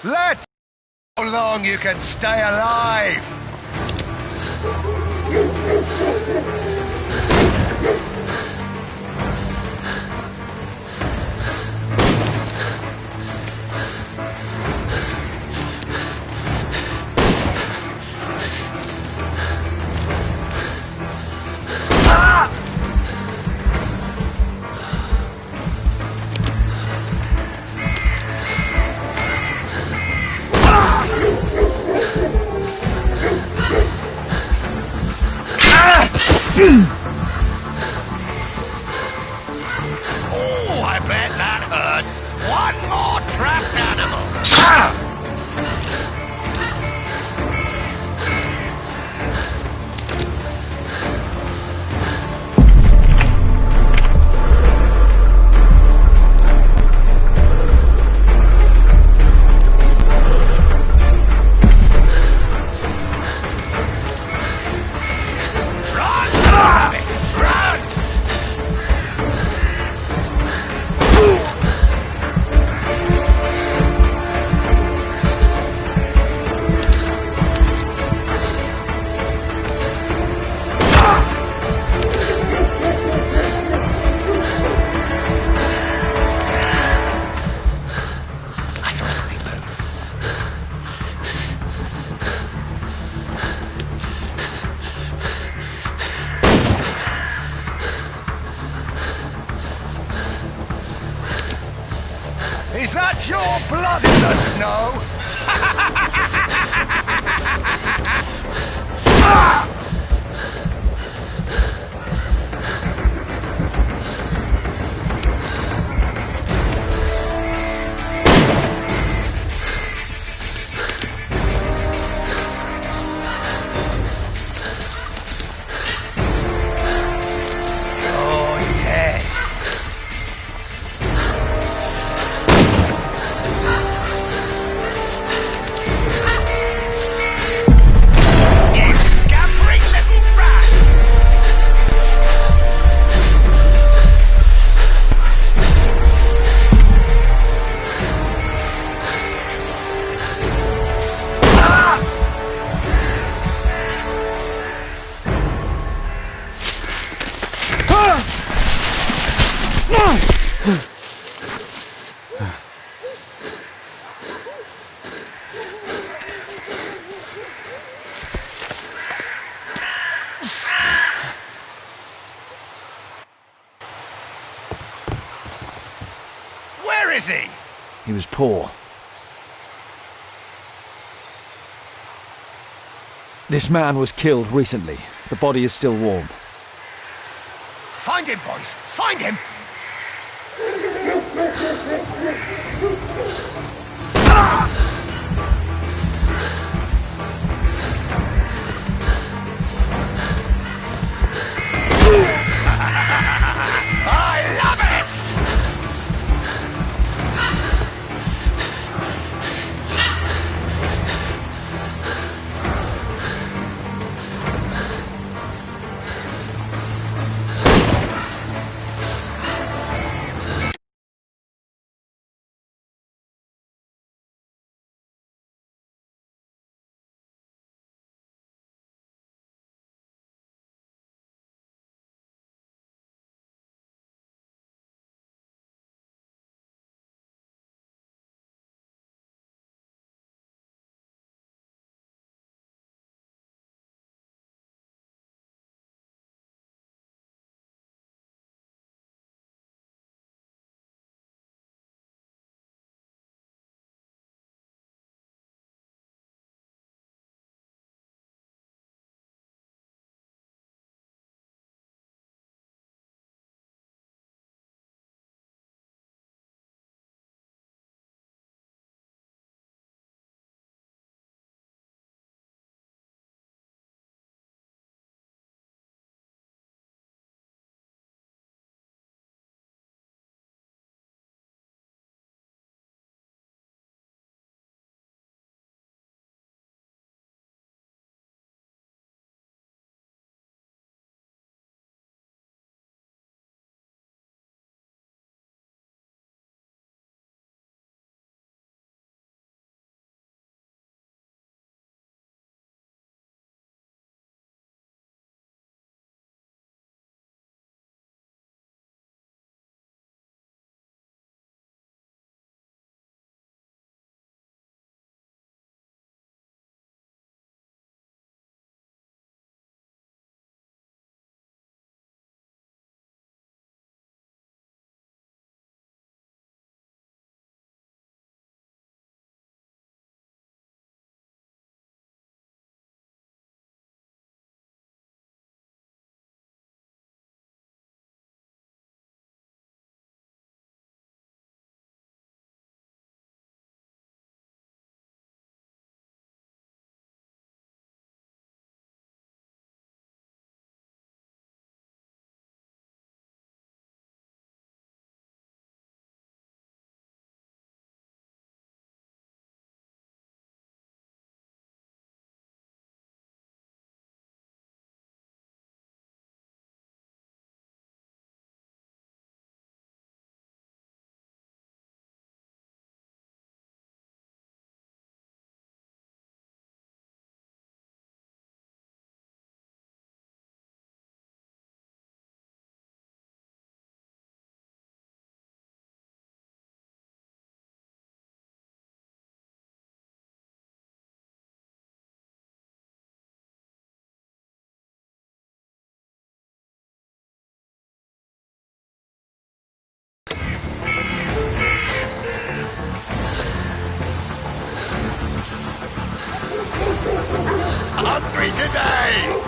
Let's see how long you can stay alive! Oh, I bet that hurts. One more trapped animal. Run, rabbit, run! I saw something move. Is that your blood in the snow? You're dead. You scampering little rat! Where is he? He was poor. This man was killed recently. The body is still warm. Find him, boys! Find him! Hungry today!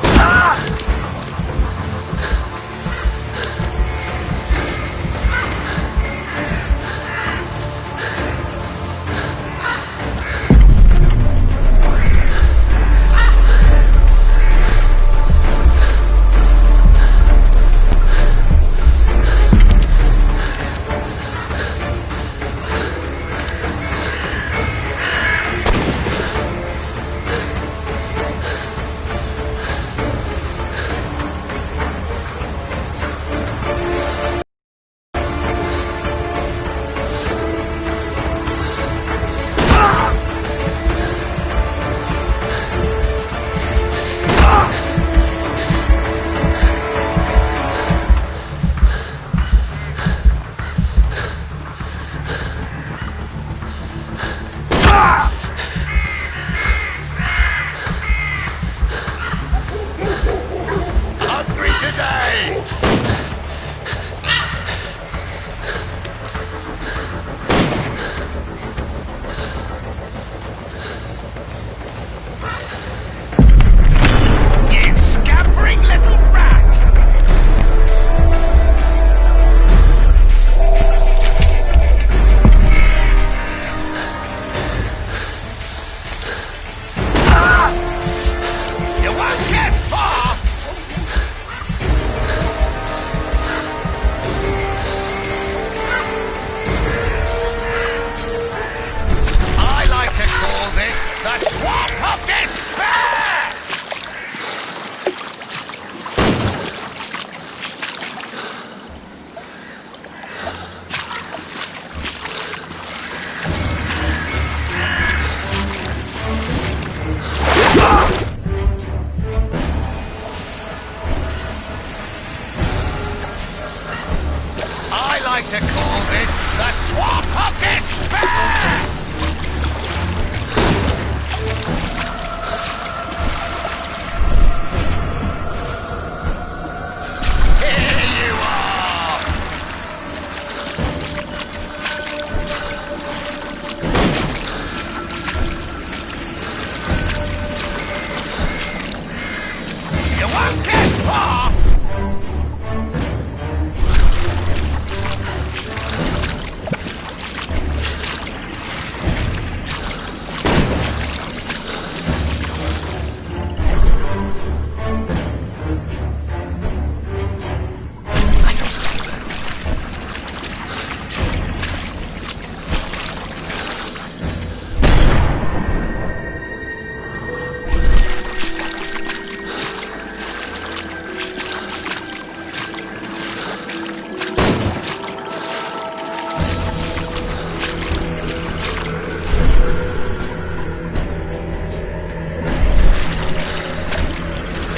To call this the swamp of despair! Here you are! You won't get far!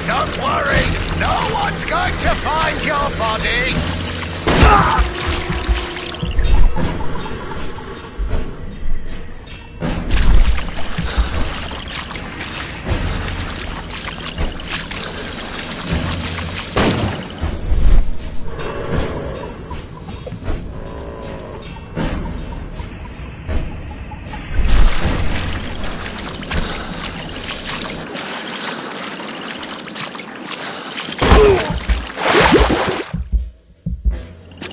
Don't worry, no one's going to find your body!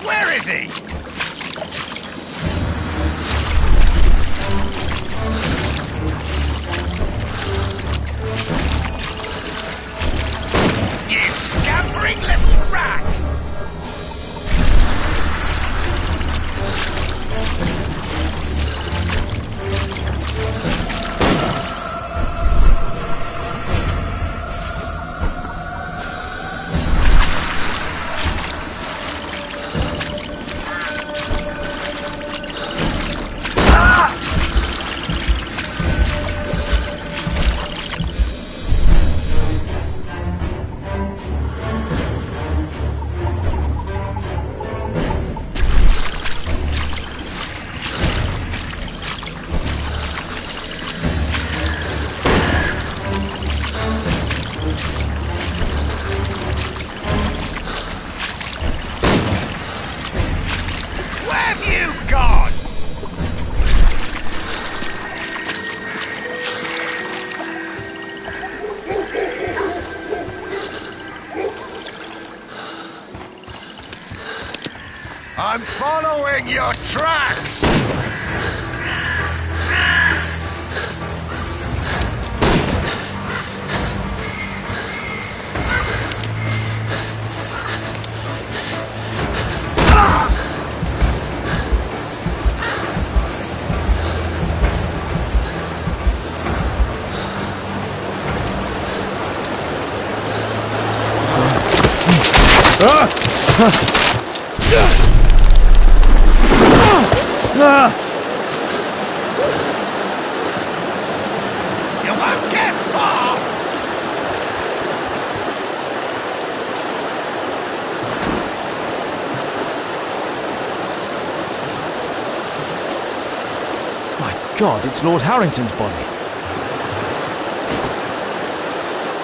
Where is he? You scampering little rat! following your tracks! You won't get far! My God, it's Lord Harrington's body.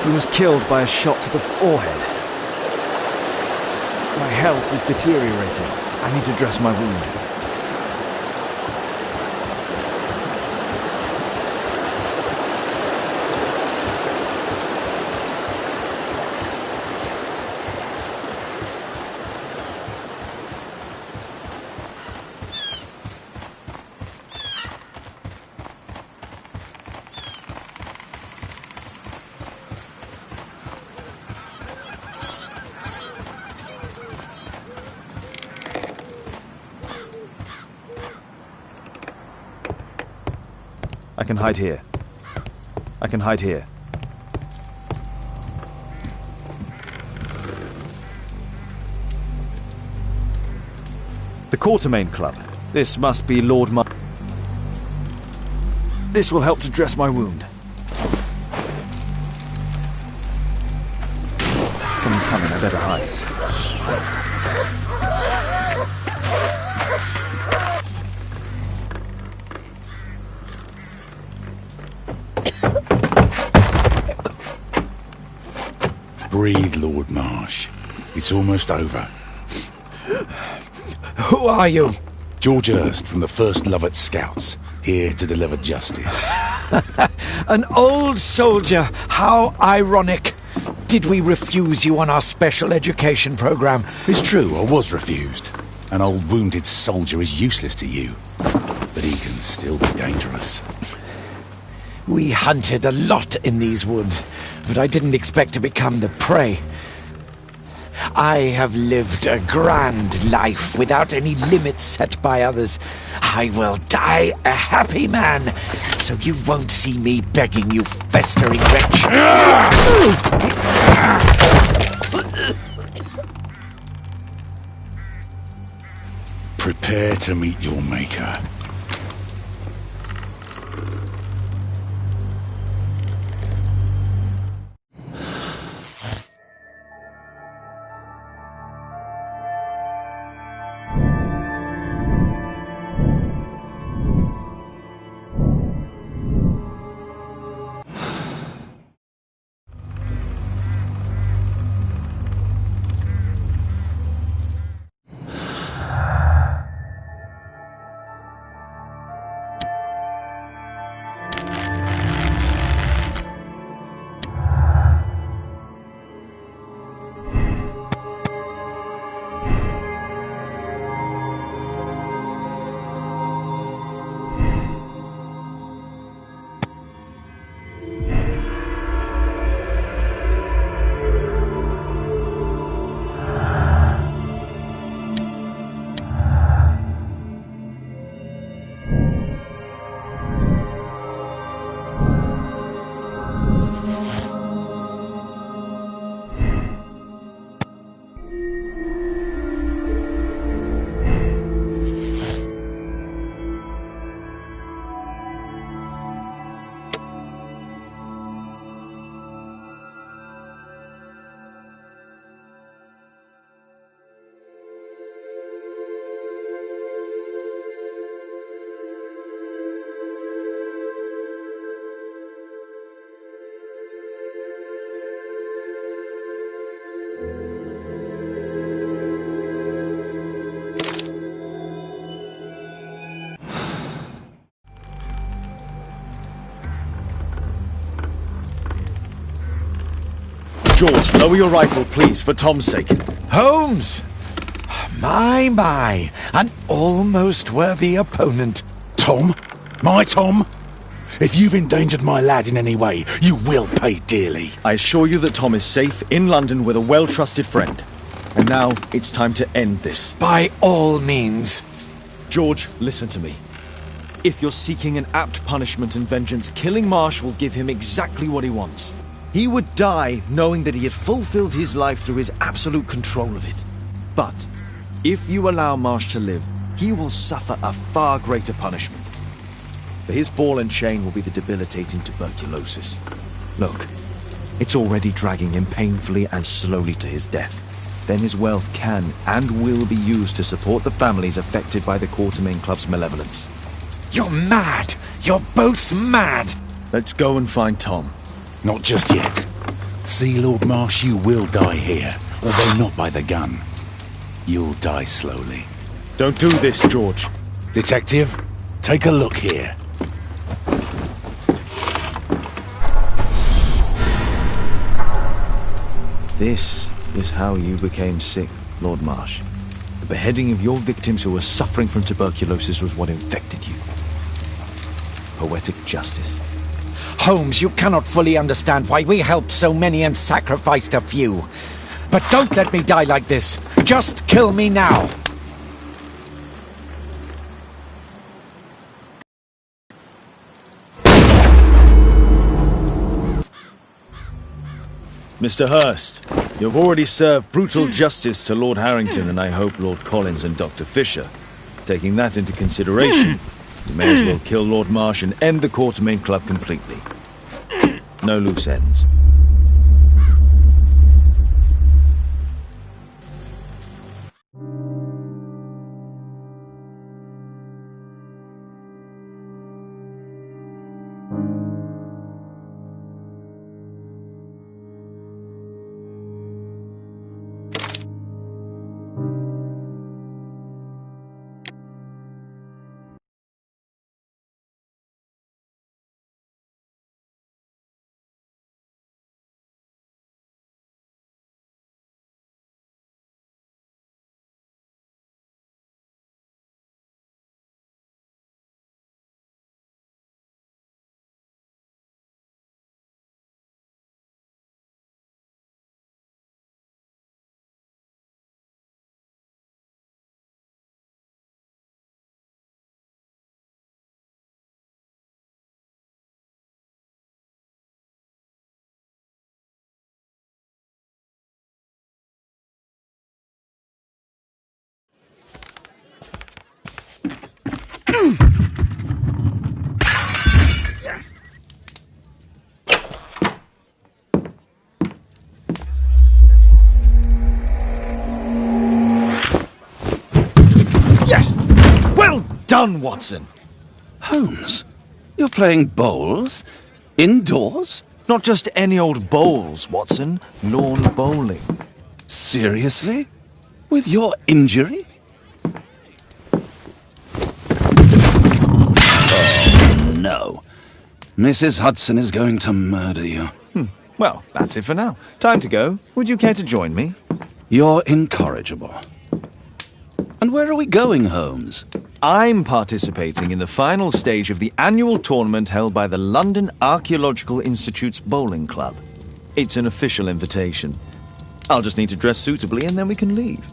He was killed by a shot to the forehead. My health is deteriorating. I need to dress my wound. I can hide here. I can hide here. The Quartermain Club. This must be Lord Mar... This will help to dress my wound. Someone's coming, I better hide. Breathe, Lord Marsh. It's almost over. Who are you? George Hurst from the 1st Lovat Scouts, here to deliver justice. An old soldier. How ironic. Did we refuse you on our special education program? It's true, I was refused. An old wounded soldier is useless to you, but he can still be dangerous. We hunted a lot in these woods, but I didn't expect to become the prey. I have lived a grand life without any limits set by others. I will die a happy man, so you won't see me begging, you festering wretch. Prepare to meet your maker. George, lower your rifle, please, for Tom's sake. Holmes! My, an almost worthy opponent. Tom? My Tom? If you've endangered my lad in any way, you will pay dearly. I assure you that Tom is safe in London with a well-trusted friend. And now it's time to end this. By all means. George, listen to me. If you're seeking an apt punishment and vengeance, killing Marsh will give him exactly what he wants. He would die knowing that he had fulfilled his life through his absolute control of it. But if you allow Marsh to live, he will suffer a far greater punishment. For his ball and chain will be the debilitating tuberculosis. Look, it's already dragging him painfully and slowly to his death. Then his wealth can and will be used to support the families affected by the Quartermain Club's malevolence. You're mad! You're both mad! Let's go and find Tom. Not just yet. See, Lord Marsh, you will die here, although not by the gun. You'll die slowly. Don't do this, George. Detective, take a look here. This is how you became sick, Lord Marsh. The beheading of your victims who were suffering from tuberculosis was what infected you. Poetic justice. Holmes, you cannot fully understand why we helped so many and sacrificed a few. But don't let me die like this. Just kill me now. Mr. Hurst, you've already served brutal justice to Lord Harrington and I hope Lord Collins and Dr. Fisher. Taking that into consideration, you may as well kill Lord Marsh and end the Quartermain Club completely. No loose ends. Yes! Well done, Watson! Holmes, you're playing bowls? Indoors? Not just any old bowls, Watson. Lawn bowling. Seriously? With your injury? Oh, no. Mrs. Hudson is going to murder you. Well, that's it for now. Time to go. Would you care to join me? You're incorrigible. And where are we going, Holmes? I'm participating in the final stage of the annual tournament held by the London Archaeological Institute's Bowling Club. It's an official invitation. I'll just need to dress suitably and then we can leave.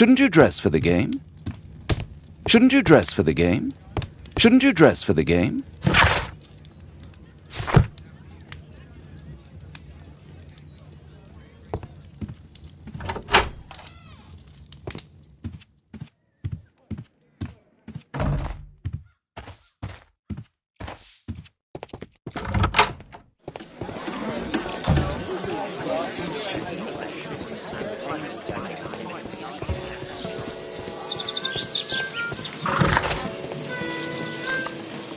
Shouldn't you dress for the game? Shouldn't you dress for the game? Shouldn't you dress for the game?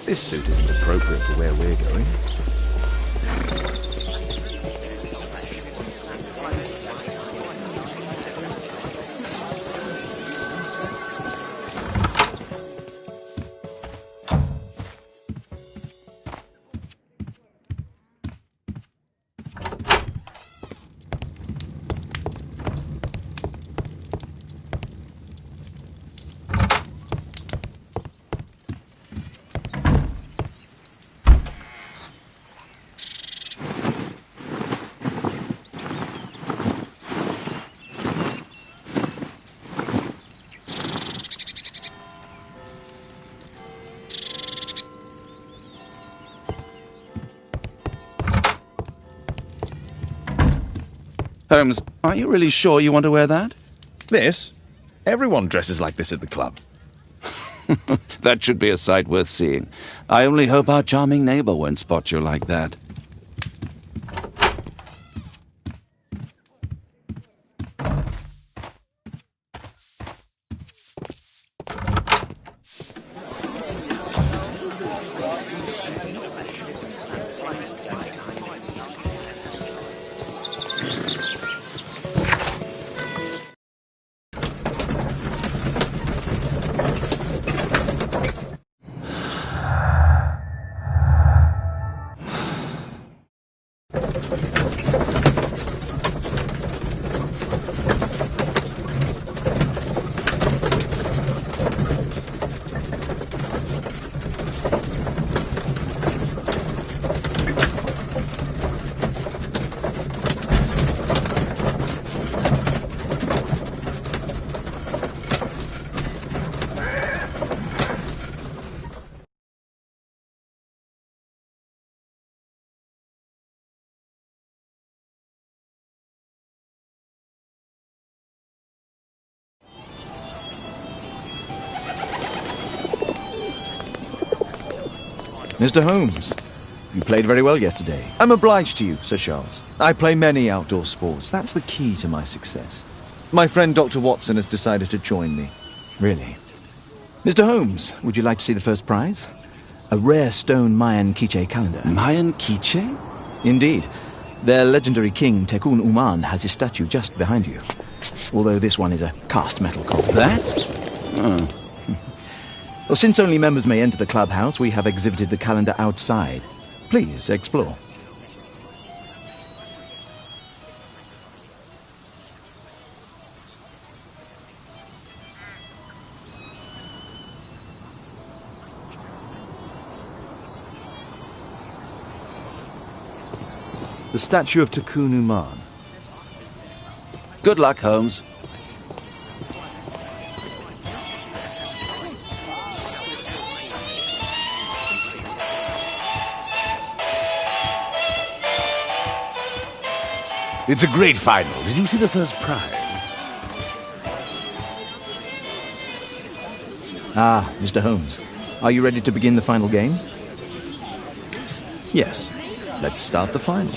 This suit isn't appropriate for where we're going. Holmes, are you really sure you want to wear that? This? Everyone dresses like this at the club. That should be a sight worth seeing. I only hope our charming neighbor won't spot you like that. Mr. Holmes, you played very well yesterday. I'm obliged to you, Sir Charles. I play many outdoor sports. That's the key to my success. My friend Dr. Watson has decided to join me. Really? Mr. Holmes, would you like to see the first prize? A rare stone Mayan Quiche calendar. Mayan Quiche? Indeed. Their legendary king, Tekun Uman, has his statue just behind you. Although this one is a cast metal copy. That? Oh. Well, since only members may enter the clubhouse, we have exhibited the calendar outside. Please, explore. The statue of Tekun Uman. Good luck, Holmes. It's a great final. Did you see the first prize? Ah, Mr. Holmes. Are you ready to begin the final game? Yes. Let's start the final.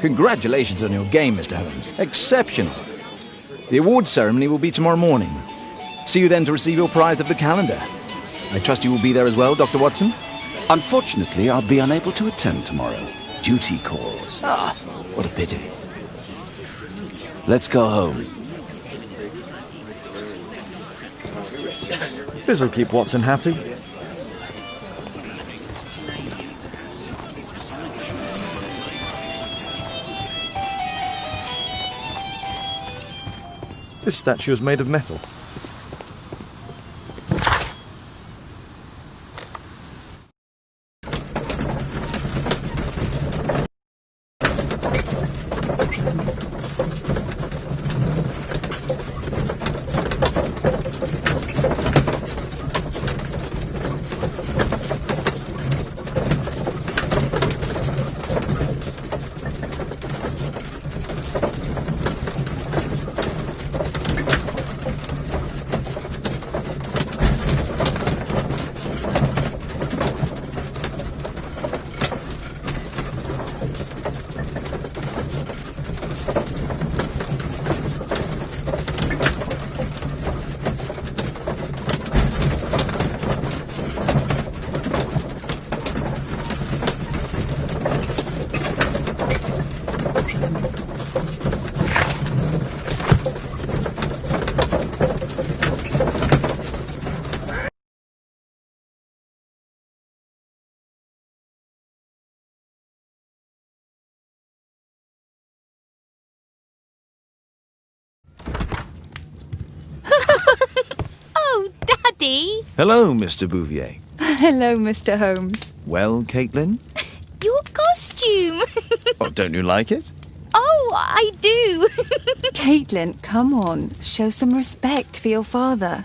Congratulations on your game, Mr. Holmes. Exceptional. The awards ceremony will be tomorrow morning. See you then to receive your prize of the calendar. I trust you will be there as well, Dr. Watson? Unfortunately, I'll be unable to attend tomorrow. Duty calls. Ah, what a pity. Let's go home. This'll keep Watson happy. This statue is made of metal. Oh, Daddy! Hello, Mr. Bouvier. Hello, Mr. Holmes. Well, Caitlin? Your costume! Oh, don't you like it? Oh, I do! Caitlin, come on. Show some respect for your father.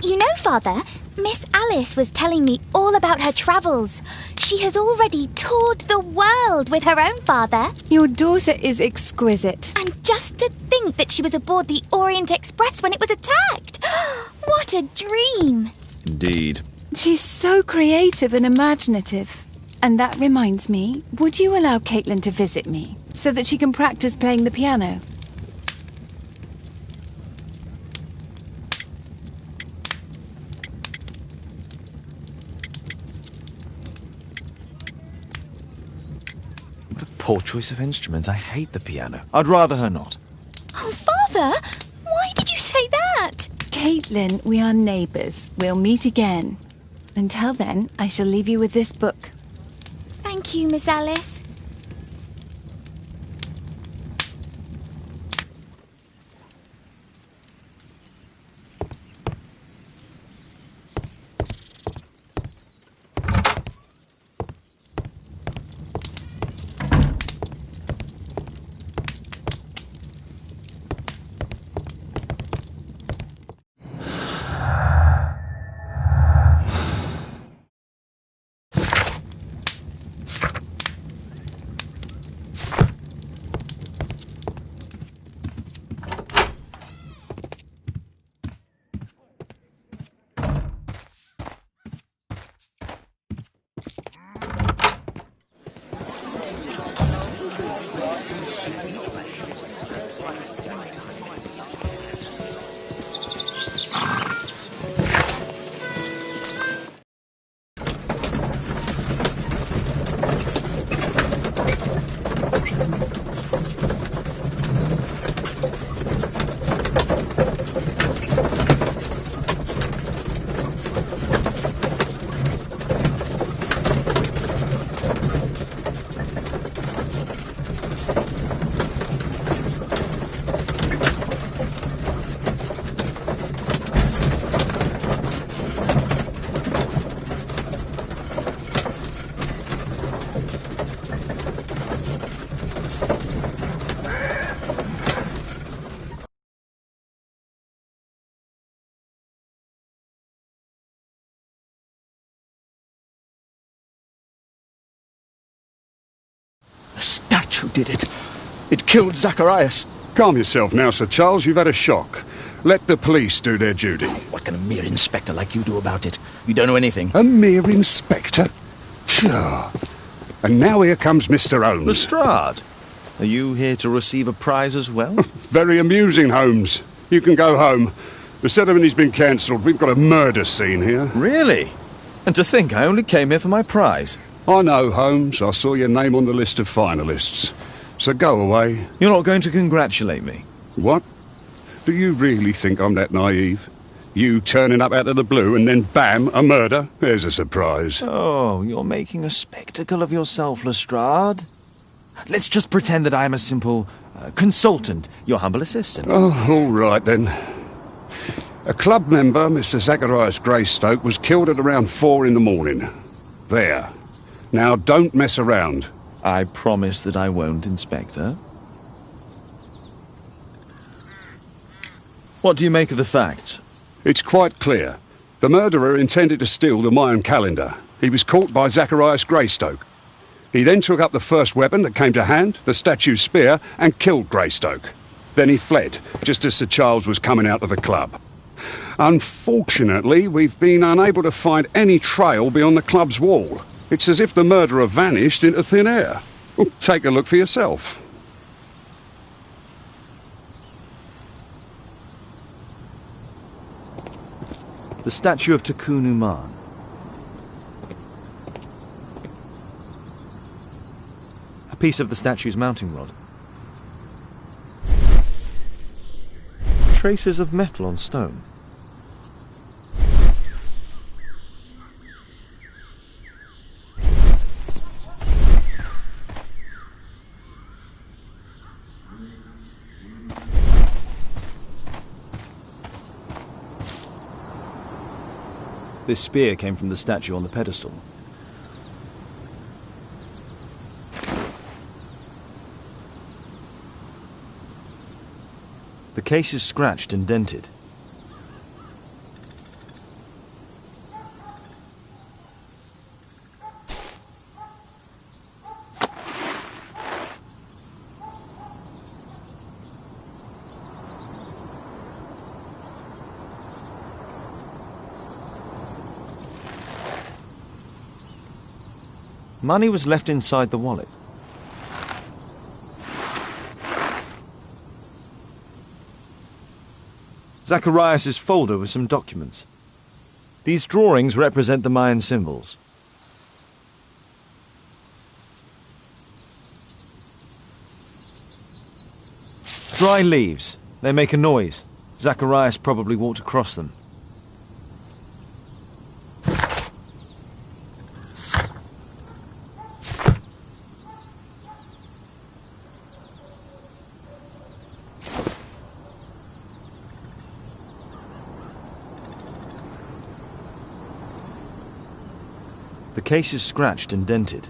You know, Father, Miss Alice was telling me all about her travels. She has already toured the world with her own father. Your daughter is exquisite. And just to think that she was aboard the Orient Express when it was attacked. What a dream! Indeed. She's so creative and imaginative. And that reminds me, would you allow Caitlin to visit me so that she can practice playing the piano? What a poor choice of instrument. I hate the piano. I'd rather her not. Oh, Father, why did you say that? Caitlin, we are neighbours. We'll meet again. Until then, I shall leave you with this book. Thank you, Miss Alice. statue did it. It killed Zacharias. Calm yourself now, Sir Charles. You've had a shock. Let the police do their duty. What can a mere inspector like you do about it? You don't know anything. A mere inspector? Pshaw. And now here comes Mr. Holmes. Lestrade, are you here to receive a prize as well? Very amusing, Holmes. You can go home. The ceremony's been cancelled. We've got a murder scene here. Really? And to think I only came here for my prize. I know, Holmes. I saw your name on the list of finalists. So go away. You're not going to congratulate me? What? Do you really think I'm that naive? You turning up out of the blue and then bam, a murder? There's a surprise. Oh, you're making a spectacle of yourself, Lestrade. Let's just pretend that I am a simple consultant, your humble assistant. Oh, all right then. A club member, Mr. Zacharias Greystoke, was killed at around 4 in the morning. There. Now, don't mess around. I promise that I won't, Inspector. What do you make of the facts? It's quite clear. The murderer intended to steal the Mayan calendar. He was caught by Zacharias Greystoke. He then took up the first weapon that came to hand, the statue's spear, and killed Greystoke. Then he fled, just as Sir Charles was coming out of the club. Unfortunately, we've been unable to find any trail beyond the club's wall. It's as if the murderer vanished into thin air. Well, take a look for yourself. The statue of Tikkun Uman. A piece of the statue's mounting rod. Traces of metal on stone. This spear came from the statue on the pedestal. The case is scratched and dented. Money was left inside the wallet. Zacharias' folder with some documents. These drawings represent the Mayan symbols. Dry leaves. They make a noise. Zacharias probably walked across them. The case is scratched and dented.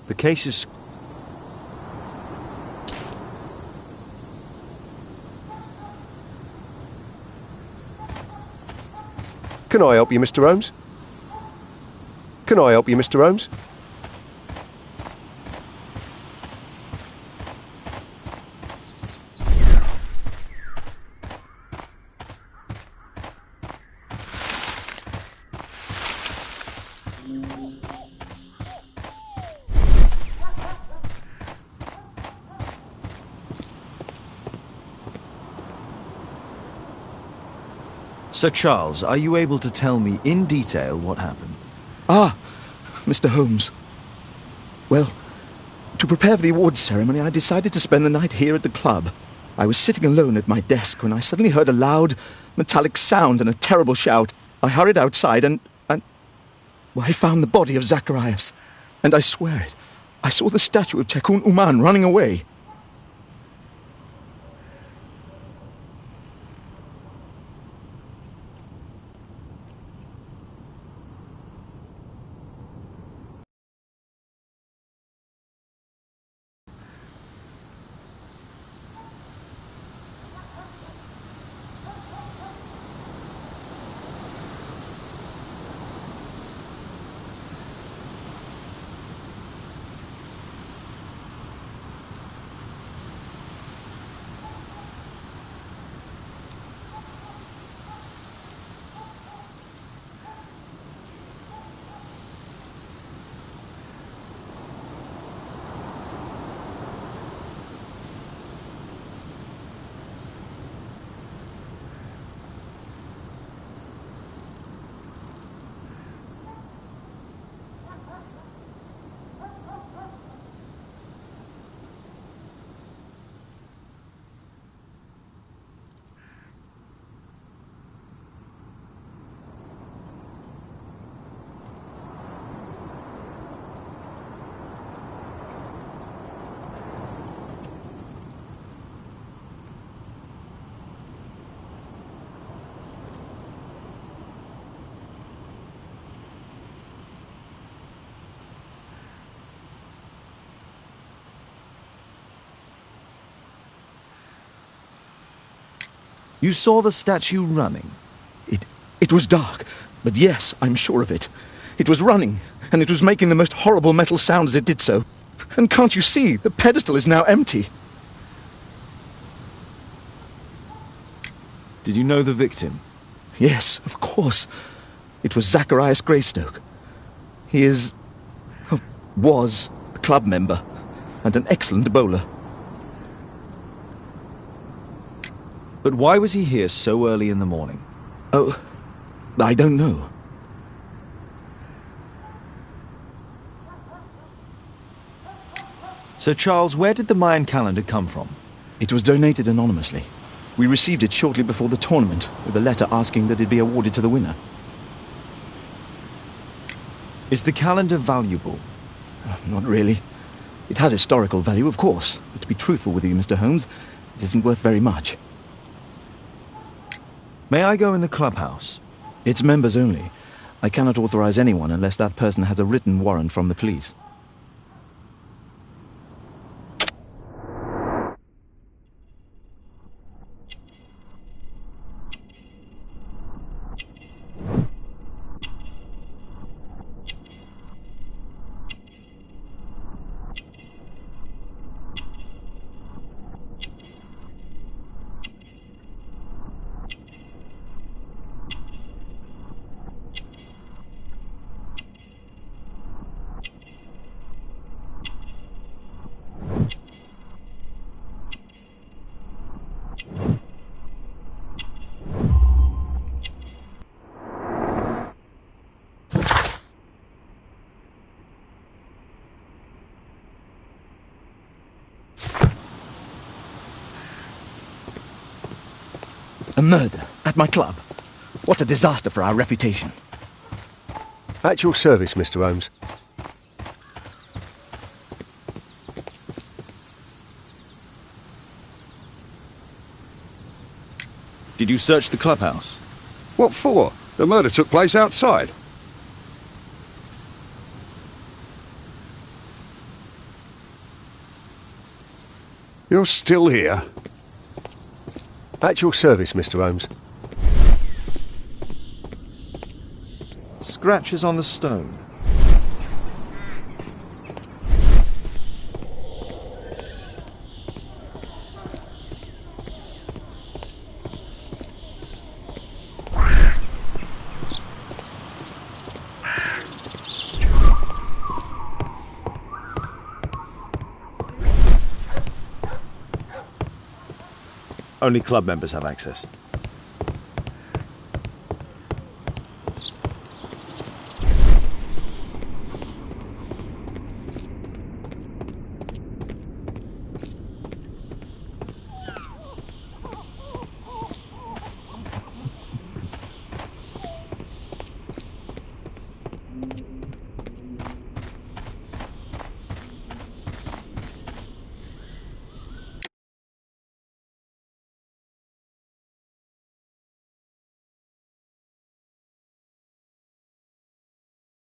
The case is... Can I help you, Mr. Holmes? Can I help you, Mr. Holmes? Sir Charles, are you able to tell me in detail what happened? Ah, Mr. Holmes. Well, to prepare for the awards ceremony, I decided to spend the night here at the club. I was sitting alone at my desk when I suddenly heard a loud, metallic sound and a terrible shout. I hurried outside and well, I found the body of Zacharias. And I swear it, I saw the statue of Tikkun Uman running away. You saw the statue running? It was dark, but yes, I'm sure of it. It was running, and it was making the most horrible metal sound as it did so. And can't you see? The pedestal is now empty. Did you know the victim? Yes, of course. It was Zacharias Greystoke. He was a club member, and an excellent bowler. But why was he here so early in the morning? Oh, I don't know. Sir Charles, where did the Mayan calendar come from? It was donated anonymously. We received it shortly before the tournament, with a letter asking that it be awarded to the winner. Is the calendar valuable? Not really. It has historical value, of course. But to be truthful with you, Mr. Holmes, it isn't worth very much. May I go in the clubhouse? It's members only. I cannot authorize anyone unless that person has a written warrant from the police. A murder at my club. What a disaster for our reputation. At your service, Mr. Holmes. Did you search the clubhouse? What for? The murder took place outside. You're still here? At your service, Mr. Holmes. Scratches on the stone. Only club members have access.